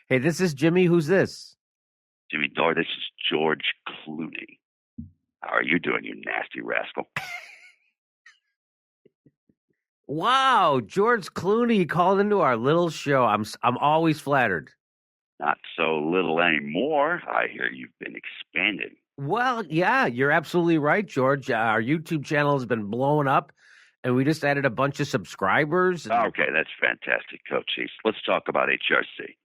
Hey, this is Jimmy. Who's this? Jimmy Dore, this is George Clooney. How are you doing, you nasty rascal? Wow, George Clooney called into our little show. I'm always flattered. Not so little anymore. I hear you've been expanding. Well, yeah, you're absolutely right, George. Our YouTube channel has been blowing up, and we just added a bunch of subscribers. Okay, that's fantastic, Coach. Let's talk about HRC.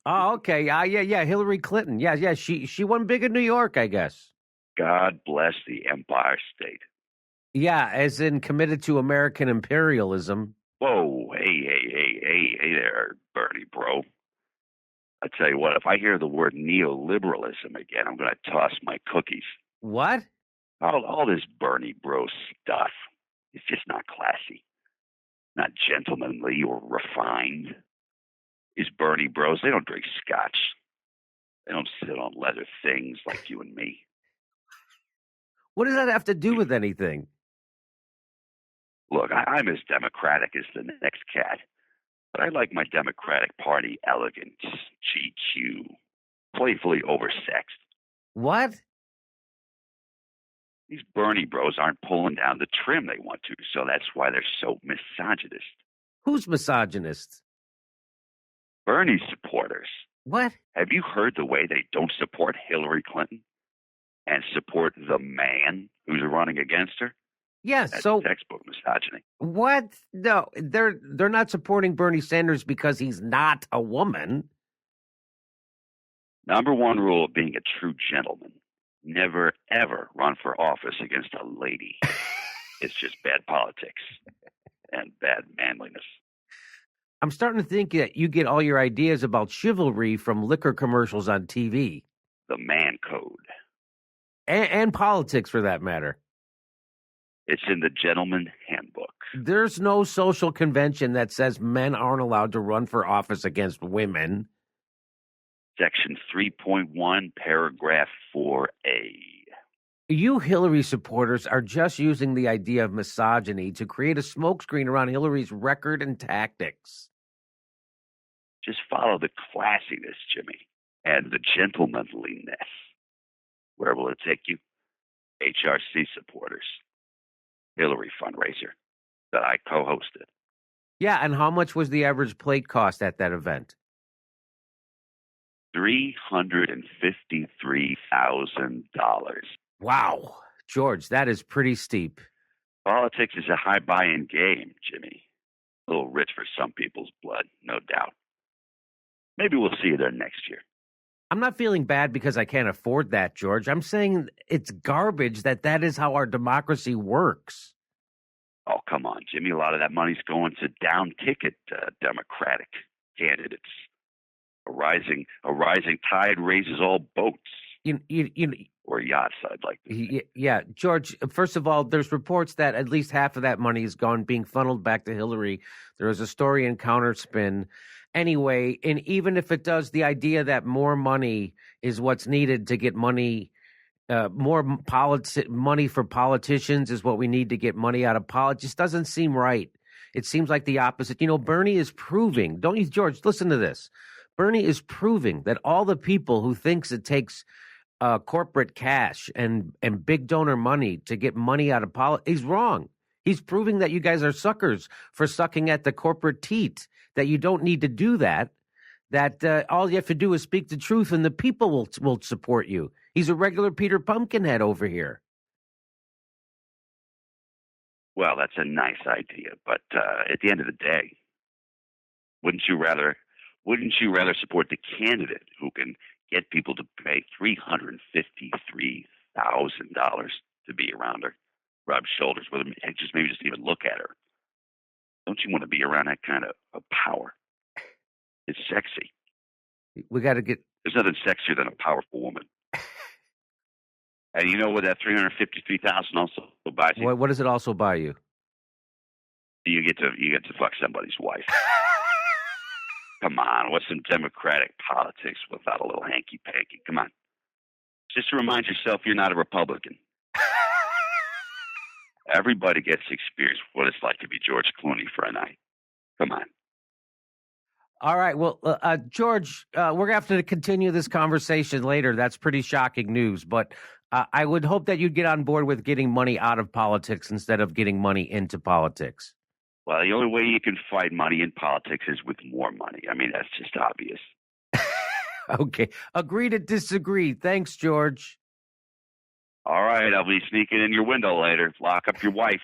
Oh, okay. Yeah. Hillary Clinton. Yeah. She won big in New York, I guess. God bless the Empire State. Yeah, as in committed to American imperialism. Whoa, hey there, Bernie, bro. I tell you what, if I hear the word neoliberalism again, I'm going to toss my cookies. What? All this Bernie bro stuff, it's just not classy, not gentlemanly or refined. These Bernie bros, they don't drink scotch. They don't sit on leather things like you and me. What does that have to do with anything? Look, I'm as democratic as the next cat, but I like my Democratic Party elegant, GQ, playfully oversexed. What? These Bernie bros aren't pulling down the trim they want to, so that's why they're so misogynist. Who's misogynist? Bernie supporters. What? Have you heard the way they don't support Hillary Clinton and support the man who's running against her? Yeah, That's so textbook misogyny. what? No, they're not supporting Bernie Sanders because he's not a woman. Number one rule of being a true gentleman: never ever run for office against a lady. It's just bad politics and bad manliness. I'm starting to think that you get all your ideas about chivalry from liquor commercials on TV. The man code. And politics, for that matter. It's in the gentleman handbook. There's no social convention that says men aren't allowed to run for office against women. Section 3.1, paragraph 4A. You Hillary supporters are just using the idea of misogyny to create a smokescreen around Hillary's record and tactics. Just follow the classiness, Jimmy, and the gentlemanliness. Where will it take you? HRC supporters. Hillary fundraiser that I co-hosted. Yeah, and how much was the average plate cost at that event? $353,000. Wow. George, that is pretty steep. Politics is a high buy-in game, Jimmy. A little rich for some people's blood, no doubt. Maybe we'll see you there next year. I'm not feeling bad because I can't afford that, George. I'm saying it's garbage that is how our democracy works. Oh, come on, Jimmy. A lot of that money's going to down-ticket Democratic candidates. A rising tide raises all boats. Or yachts, I'd like to say. Yeah, George, first of all, there's reports that at least half of that money is being funneled back to Hillary. There was a story in Counterspin. Anyway, and even if it does, the idea that more money is what's needed to get money, money for politicians is what we need to get money out of politics just doesn't seem right. It seems like the opposite. Bernie is proving, don't you, George, listen to this. Bernie is proving that all the people who thinks it takes corporate cash and big donor money to get money out of politics, he's wrong. He's proving that you guys are suckers for sucking at the corporate teat, that you don't need to do that, that all you have to do is speak the truth and the people will support you. He's a regular Peter Pumpkinhead over here. Well, that's a nice idea, but at the end of the day, wouldn't you rather support the candidate who can get people to pay $353,000 to be around her, rub shoulders with her, and maybe just even look at her? Don't you want to be around that kind of power? It's sexy. We got to get. There's nothing sexier than a powerful woman. And you know what that $353,000 also buys you? What does it also buy you? You get to fuck somebody's wife. Come on, what's some democratic politics without a little hanky-panky? Come on. Just to remind yourself you're not a Republican. Everybody gets to experience what it's like to be George Clooney for a night. Come on. All right. Well, George, we're going to have to continue this conversation later. That's pretty shocking news. But I would hope that you'd get on board with getting money out of politics instead of getting money into politics. Well, the only way you can fight money in politics is with more money. I mean, that's just obvious. Okay. Agree to disagree. Thanks, George. All right. I'll be sneaking in your window later. Lock up your wife.